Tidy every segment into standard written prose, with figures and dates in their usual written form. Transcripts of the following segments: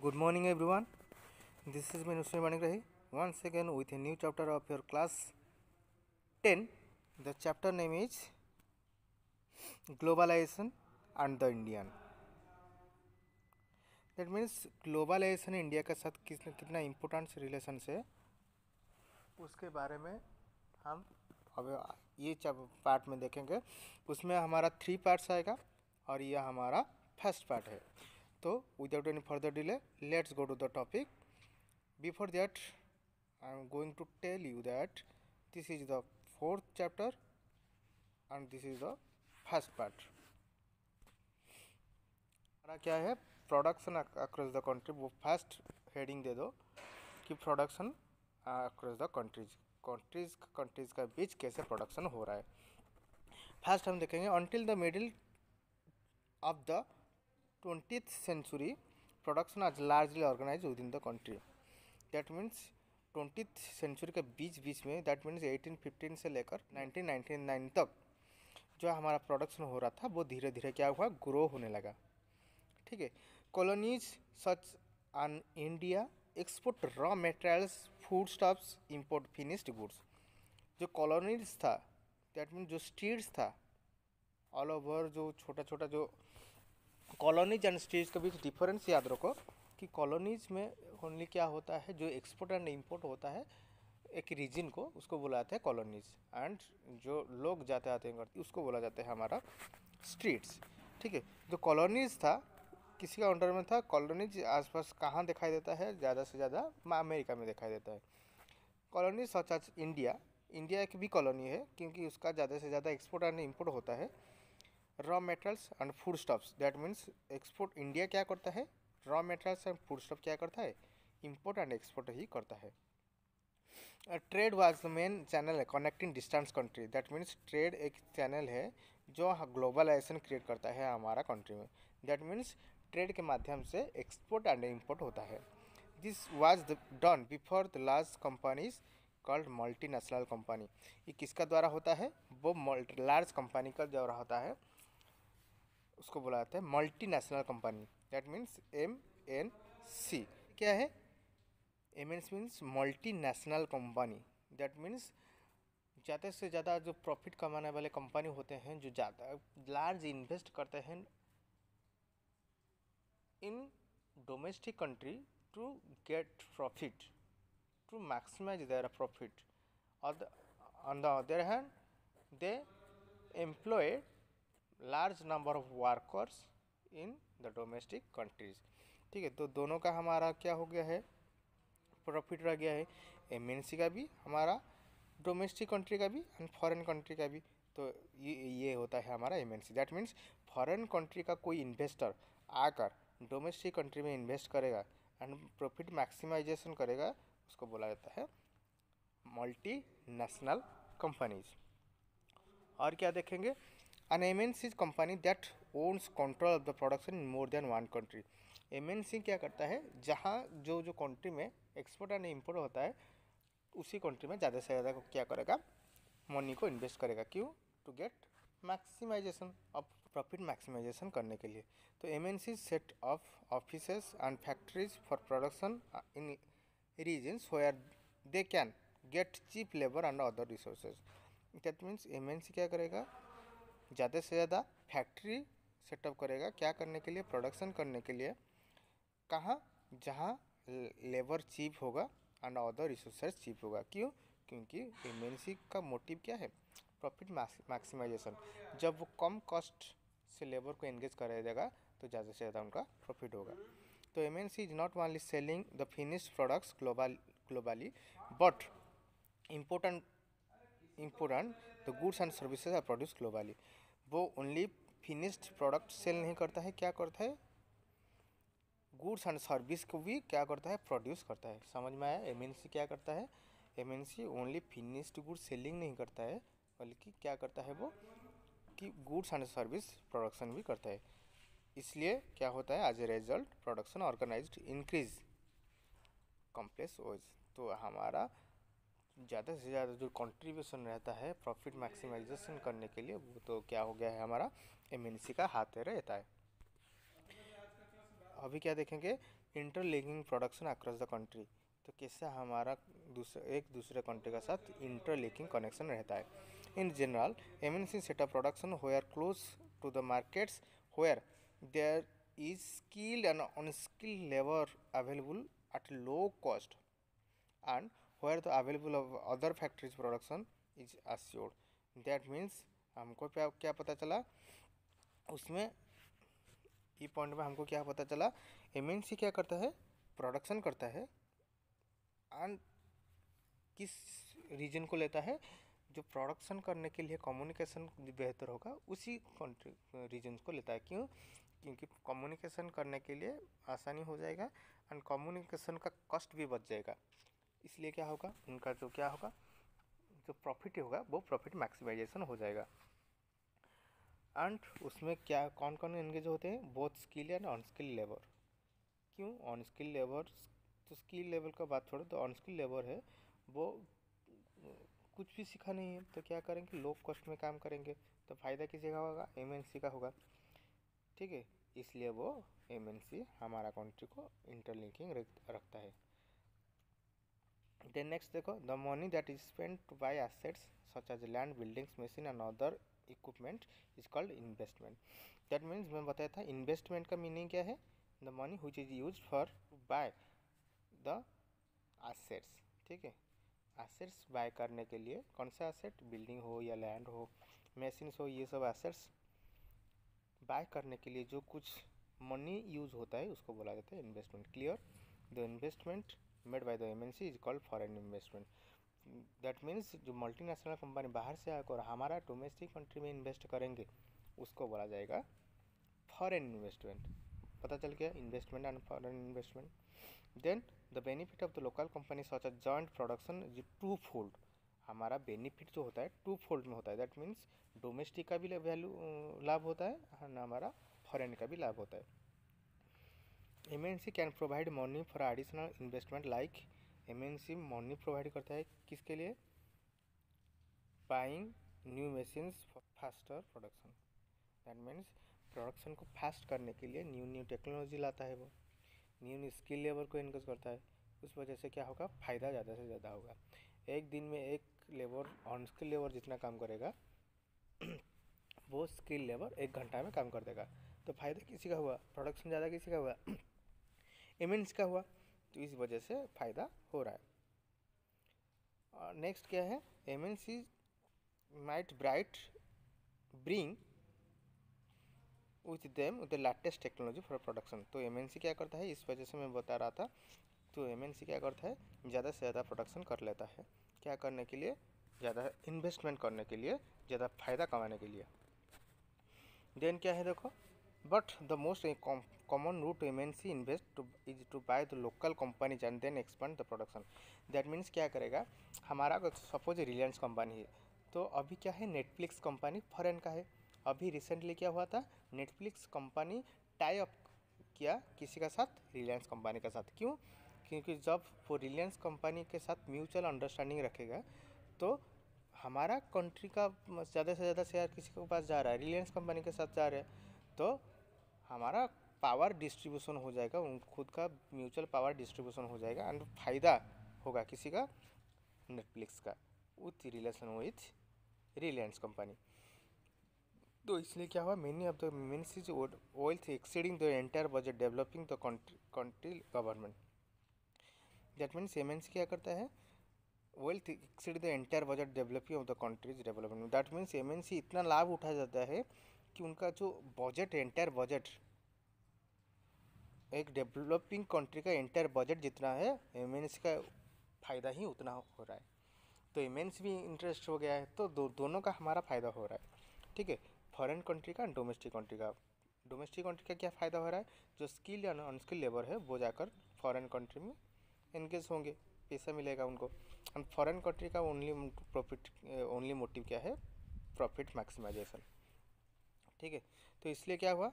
Good morning, everyone. This is Minusri Manigrahi once again with a new chapter of your class 10. The chapter name is Globalization and the Indian. That means globalization India के साथ कितना important relation है उसके बारे में हम अब ये पार्ट में देखेंगे। उसमें हमारा 3 पार्ट्स आएगा और यह हमारा फर्स्ट पार्ट है। तो without any further delay let's go to the topic. Before that I am going to tell you that this is the 4th chapter and this is the first part. हमारा क्या है, production across the country. वो first heading दे दो कि production across the countries का बीच कैसे production हो रहा है। फर्स्ट हम देखेंगे until the middle of the 20th century production आज largely organize within the country. That means 20th century के बीच में, दैट मीन्स 1815 से लेकर 1999 तक जो हमारा प्रोडक्शन हो रहा था वो धीरे धीरे क्या हुआ, ग्रो होने लगा। ठीक है। Colonies such an India export raw materials, food stuffs, import finished goods. जो कॉलोनीज था, दैट मीन्स जो स्टेट्स था ऑल ओवर, जो छोटा छोटा जो कॉलोनीज एंड स्टेट्स के बीच डिफरेंस याद रखो कि कॉलोनीज में ओनली क्या होता है, जो एक्सपोर्ट एंड इंपोर्ट होता है एक रीजन को, उसको बोला जाता है कॉलोनीज, एंड जो लोग जाते आते हैं करते उसको बोला जाता है हमारा स्ट्रीट्स। ठीक है। जो कॉलोनीज था किसी का अंडर में था। कॉलोनीज आसपास कहाँ दिखाई देता है, ज़्यादा से ज़्यादा अमेरिका में दिखाई देता है। कॉलोनीज सच एज इंडिया एक भी कॉलोनी है क्योंकि उसका ज़्यादा से ज़्यादा एक्सपोर्ट एंड इंपोर्ट होता है। Raw materials and food stuffs, that means export India क्या करता है, raw materials and food stuff क्या करता है, इंपोर्ट एंड एक्सपोर्ट ही करता है। Trade was the main channel है connecting distance country. That means trade एक चैनल है जो ग्लोबलाइजेशन क्रिएट करता है हमारा कंट्री में। दैट मीन्स ट्रेड के माध्यम से एक्सपोर्ट एंड इंपोर्ट होता है। This was done before the large companies called multinational company. ये किसका द्वारा होता है, वो लार्ज कंपनी का द्वारा होता है, उसको बोला जाता है multinational company. That means MNC। क्या है MNC? Means multinational company. That means ज़्यादा से ज़्यादा जो प्रॉफिट कमाने वाले कंपनी होते हैं, जो ज़्यादा लार्ज इन्वेस्ट करते हैं in domestic country to get profit, to maximize their profit. On the other hand they employ large number of workers in the domestic countries. ठीक है। तो दोनों का हमारा क्या हो गया है, प्रॉफिट रह गया है, MNC का भी, हमारा डोमेस्टिक कंट्री का भी एंड फॉरेन कंट्री का भी। तो ये होता है हमारा MNC। That means foreign country का कोई इन्वेस्टर आकर डोमेस्टिक कंट्री में इन्वेस्ट करेगा एंड प्रॉफिट मैक्सिमाइजेशन करेगा, उसको बोला जाता है मल्टी नेशनल कंपनीज। और क्या देखेंगे, an MNC company that owns control of the production in more than one country. MNC क्या करता है, जहाँ जो कंट्री में एक्सपोर्ट एंड इंपोर्ट होता है उसी कंट्री में ज़्यादा से ज़्यादा क्या करेगा, मनी को इन्वेस्ट करेगा। क्यों? To get maximization of profit, maximization करने के लिए। तो MNC set of offices and factories for production in regions where they can get cheap labour and other resources. That means MNC क्या करेगा, ज़्यादा से ज़्यादा फैक्ट्री सेटअप करेगा, क्या करने के लिए, प्रोडक्शन करने के लिए। कहाँ? जहाँ लेबर चीप होगा एंड अदर रिसोर्सेज चीप होगा। क्यों? क्योंकि MNC का मोटिव क्या है, प्रॉफिट मैक्सिमाइजेशन। जब वो कम कॉस्ट से लेबर को एंगेज करा देगा तो ज़्यादा से ज़्यादा उनका प्रॉफिट होगा। तो MNC is not only selling the finished products globally but important the goods and services are produce globally. वो ओनली फिनिश्ड प्रोडक्ट सेल नहीं करता है, क्या करता है, गुड्स एंड सर्विस को भी क्या करता है, प्रोड्यूस करता है। समझ में आया? MNC क्या करता है, MNC only finished goods selling नहीं करता है बल्कि क्या करता है वो कि गुड्स एंड सर्विस प्रोडक्शन भी करता है। इसलिए क्या होता है, as a result production organized increase complex wise. तो हमारा ज़्यादा से ज़्यादा जो कंट्रीब्यूशन रहता है प्रॉफिट मैक्सिमाइजेशन करने के लिए, वो तो क्या हो गया है, हमारा MNC का हाथ रहता है। अभी क्या देखेंगे, interlinking production across the country, तो कैसे हमारा एक दूसरे कंट्री के साथ इंटरलिंकिंग कनेक्शन रहता है। In general MNC setup production where close to the markets where there is skilled and unskilled labour available at low cost and where the available of other factories production is assured. That means हमको क्या पता चला उसमें, ई point में हमको क्या पता चला, एमएनसी क्या करता है, प्रोडक्शन करता है एंड किस रीजन को लेता है, जो प्रोडक्शन करने के लिए कम्युनिकेशन बेहतर होगा उसी कंट्री रीजन को लेता है। क्यों? क्योंकि कम्युनिकेशन करने के लिए आसानी हो जाएगा एंड कम्युनिकेशन का कॉस्ट भी बच जाएगा। इसलिए क्या होगा, उनका जो क्या होगा, जो प्रॉफिट होगा वो प्रॉफिट मैक्सिमाइजेशन हो जाएगा। एंड उसमें क्या कौन कौन एंगेज होते हैं, both skill and unskilled labour. क्यों अनस्किल लेबर, तो स्किल लेवल का बात छोड़ो, तो अनस्किल लेबर है वो कुछ भी सीखा नहीं है, तो क्या करेंगे, लो कॉस्ट में काम करेंगे, तो फ़ायदा किसी का होगा, एमएनसी का होगा। ठीक है, इसलिए वो एमएनसी हमारा कंट्री को इंटरलिंकिंग रखता है। देन नेक्स्ट देखो, the money that is spent to buy assets such as land, buildings, machine and other equipment is called investment. That means मैं बताया था इन्वेस्टमेंट का मीनिंग क्या है, the money which is used for to buy the assets. ठीक है, assets bye करने के लिए, कौन सा एसेट, बिल्डिंग हो या लैंड हो, मशीन्स हो, ये सब एसेट्स बाय करने के लिए जो कुछ मनी यूज होता है उसको बोला जाता है investment. Clear? The investment made by the MNC is called foreign investment. That means जो मल्टीनेशनल कंपनी बाहर से आकर हमारा डोमेस्टिक कंट्री में इन्वेस्ट करेंगे उसको बोला जाएगा फॉरेन इन्वेस्टमेंट। पता चल गया investment and foreign investment. Then the benefit of the local company such as joint production is twofold. हमारा बेनिफिट जो होता है टू फोल्ड में होता है। दैट मीन्स डोमेस्टिक का भी वैल्यू लाभ होता है और हमारा फॉरेन का भी लाभ होता है। MNC can provide money for additional investment, like MNC money provide करता है किसके लिए, buying new machines for faster production. That means production को फास्ट करने के लिए न्यू न्यू टेक्नोलॉजी लाता है, वो न्यू न्यू स्किल लेबर को इनक्रीज करता है। उस वजह से क्या होगा, फ़ायदा ज़्यादा से ज़्यादा होगा। एक दिन में एक लेबर अनस्किल लेबर जितना काम करेगा वो स्किल लेबर 1 घंटा में काम कर देगा, तो फायदा किसी का हुआ, प्रोडक्शन ज़्यादा किसी का हुआ, एमएनसी का हुआ, तो इस वजह से फ़ायदा हो रहा है। नेक्स्ट क्या है, MNC might bright bring with them the latest technology for production. तो एमएनसी क्या करता है, इस वजह से मैं बता रहा था, तो एमएनसी क्या करता है, ज़्यादा से ज़्यादा प्रोडक्शन कर लेता है, क्या करने के लिए, ज़्यादा इन्वेस्टमेंट करने के लिए, ज़्यादा फ़ायदा कमाने के लिए। देन क्या है देखो, but the most common route MNC invest is to buy the local companies and then expand the production. That means क्या करेगा, हमारा सपोज रिलायंस कंपनी है, तो अभी क्या है, नेटफ्लिक्स कंपनी फॉरेन का है। अभी रिसेंटली क्या हुआ था, नेटफ्लिक्स कंपनी टाई अप किया किसी का साथ, रिलायंस कंपनी के साथ। क्यों? क्योंकि जब वो रिलायंस कंपनी के साथ म्यूचुअल अंडरस्टैंडिंग रखेगा तो हमारा कंट्री का ज़्यादा से ज़्यादा शेयर किसी के पास जा रहा है, रिलायंस कंपनी के साथ जा रहे हैं, तो हमारा पावर डिस्ट्रीब्यूशन हो जाएगा, खुद का म्यूचुअल पावर डिस्ट्रीब्यूशन हो जाएगा एंड फायदा होगा किसी का, नेटफ्लिक्स का, with relation with Reliance company. तो इसलिए क्या हुआ, many of the means is wealth exceeding the entire budget developing the country government. That means MNC क्या करता है, wealth exceed the entire budget developing of the countries development. That means MNC इतना लाभ उठा जाता है कि उनका जो बजट, एंटायर बजट, एक डेवलपिंग कंट्री का एंटायर बजट जितना है, एमएनसी का फ़ायदा ही उतना हो रहा है। तो एमएनसी भी इंटरेस्ट हो गया है, तो दोनों का हमारा फ़ायदा हो रहा है। ठीक है, फॉरेन कंट्री का, डोमेस्टिक कंट्री का। डोमेस्टिक कंट्री का क्या फ़ायदा हो रहा है, जो स्किल या अनस्किल लेबर है वो जाकर फॉरेन कंट्री में एंगेज होंगे, पैसा मिलेगा उनको। एंड फॉरेन कंट्री का ओनली प्रॉफिट, ओनली मोटिव क्या है, प्रॉफिट मैक्सिमाइजेशन। ठीक है, तो इसलिए क्या हुआ,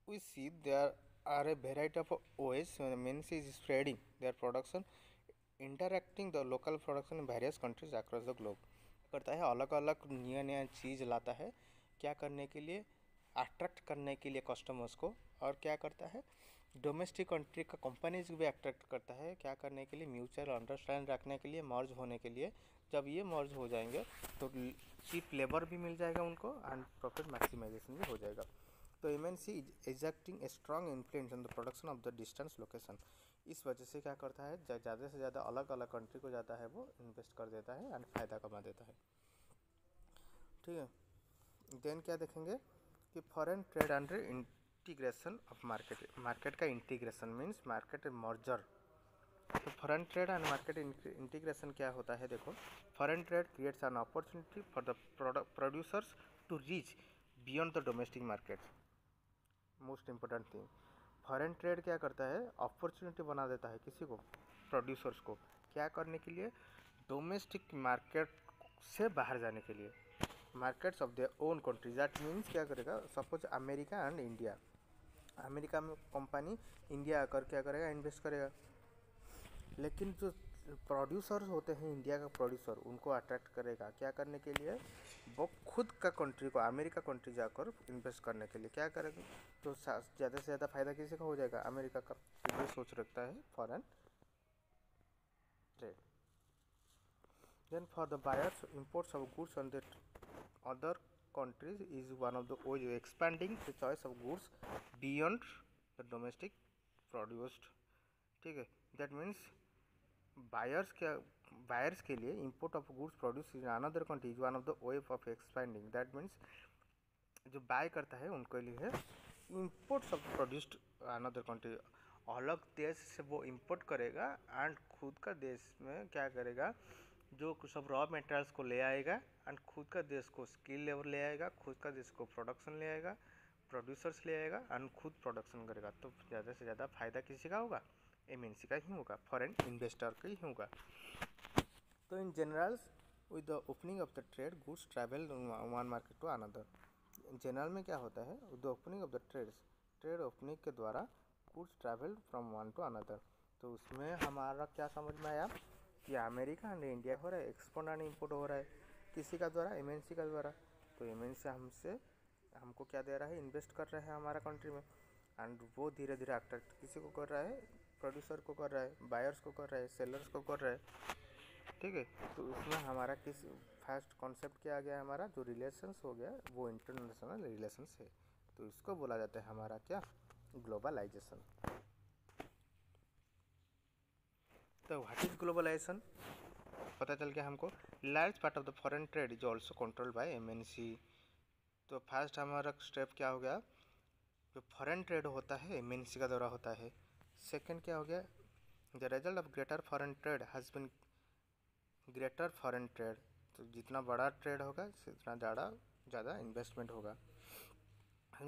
we see there are a variety of ways MNC is spreading their production, interacting the local production in various countries across the globe। करता है अलग अलग नया नया चीज़ लाता है, क्या करने के लिए, अट्रैक्ट करने के लिए कस्टमर्स को, और क्या करता है डोमेस्टिक कंट्री का कंपनीज भी अट्रैक्ट करता है क्या करने के लिए, म्यूचुअल अंडरस्टैंड रखने के लिए, मर्ज होने के लिए। जब ये मर्ज हो जाएंगे तो चीप लेबर भी मिल जाएगा उनको एंड प्रॉफिट मैक्सिमाइजेशन भी हो जाएगा। तो MNC is एग्जैक्टिंग a strong influence on the production of the distance location. इस वजह से क्या करता है ज़्यादा से ज़्यादा अलग अलग कंट्री को जाता है वो इन्वेस्ट कर देता है एंड फ़ायदा कमा देता है। ठीक है, देन क्या देखेंगे कि foreign trade and integration of market. Market का इंटीग्रेशन मीन्स मार्केट मर्जर। तो foreign trade and market integration क्या होता है, देखो foreign trade creates an opportunity for the producers to reach beyond the domestic market. Most important thing, foreign trade क्या करता है opportunity बना देता है किसी को, प्रोड्यूसर्स को, क्या करने के लिए, डोमेस्टिक मार्केट से बाहर जाने के लिए, markets of their own country. That means क्या करेगा, suppose America and India, America में कंपनी इंडिया आकर क्या करेगा इन्वेस्ट करेगा, लेकिन जो प्रोड्यूसर्स होते हैं इंडिया का प्रोड्यूसर उनको अट्रैक्ट करेगा क्या करने के लिए, वो खुद का कंट्री को अमेरिका कंट्री जाकर इन्वेस्ट करने के लिए क्या करेंगे, तो ज़्यादा से ज़्यादा फायदा किसी का हो जाएगा, अमेरिका का। तो ये सोच रखता है foreign trade. Then for the buyers imports of goods on the other countries is one of the ways of expanding the choice of goods beyond the domestic produced। ठीक है, दैट मीन्स बायर्स के लिए import of goods produce in another country is one of the way of expanding. That means जो bye करता है उनके लिए imports of produced another country, अलग देश से वो इंपोर्ट करेगा एंड खुद का देश में क्या करेगा, जो सब रॉ मटेरियल्स को ले आएगा एंड खुद का देश को स्किल लेवल ले आएगा, खुद का देश को प्रोडक्शन ले आएगा, प्रोड्यूसर्स ले आएगा एंड खुद प्रोडक्शन करेगा। तो ज़्यादा से ज़्यादा फायदा किसी का होगा, एमएनसी का ही होगा, फॉरेन इन्वेस्टर का ही होगा। तो in general with the opening of the trade goods travel one market to another. General में क्या होता है, with the opening of the trade opening के द्वारा goods travel from one to another. तो उसमें हमारा क्या समझ में आया कि अमेरिका एंड इंडिया हो रहा है, एक्सपोर्ट एंड इम्पोर्ट हो रहा है किसी का द्वारा, एमएनसी का द्वारा। तो एमएनसी हमको क्या दे रहा है, इन्वेस्ट कर रहा है हमारा कंट्री में एंड वो धीरे धीरे अट्रैक्ट किसी को कर रहा है, प्रोड्यूसर को कर रहा है, बायर्स को कर रहा है, सेलर्स को कर रहा है। ठीक है, तो उसमें हमारा किस फर्स्ट कॉन्सेप्ट क्या आ गया, हमारा जो रिलेशंस हो गया वो इंटरनेशनल रिलेशंस है। तो इसको बोला जाता है हमारा क्या, ग्लोबलाइजेशन। तो व्हाट इज ग्लोबलाइजेशन पता चल गया हमको। Large part of the foreign trade is also controlled by MNC. तो फर्स्ट हमारा स्टेप क्या हो गया, जो फॉरेन ट्रेड होता है एमएनसी का द्वारा होता है। सेकंड क्या हो गया, the result of greater foreign trade has been greater foreign trade. तो जितना बड़ा ट्रेड होगा उतना ज़्यादा इन्वेस्टमेंट होगा।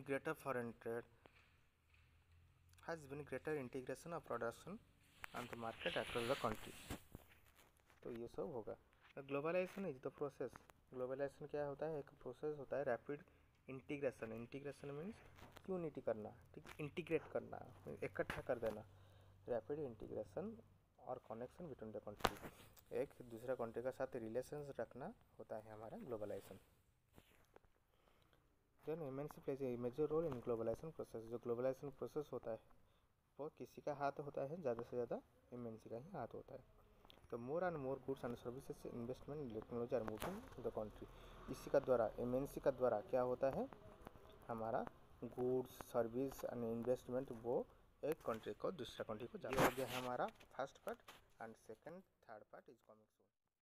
Greater foreign trade has been greater integration of production and the market across the country. तो ये सब होगा। Globalization is the process. Globalization क्या होता है, एक प्रोसेस होता है rapid integration. Integration means unity करना, ठीक, इंटीग्रेट करना, इकट्ठा कर देना। रैपिड इंटीग्रेशन और कनेक्शन बिटवीन द कंट्री, एक दूसरे कंट्री के साथ रिलेशंस रखना होता है हमारा globalization. Then MNC plays a major role in globalization process. जो ग्लोबलाइजेशन प्रोसेस होता है वो किसी का हाथ होता है, ज़्यादा से ज़्यादा एमएनसी का ही हाथ होता है। तो more and more goods and services investment in technology are moving to the country. इसी का द्वारा एमएनसी का द्वारा क्या होता है, हमारा गुड्स सर्विस एंड इन्वेस्टमेंट वो एक कंट्री को दूसरा कंट्री को जाता है। ये हो गया हमारा first part and second third part is coming soon.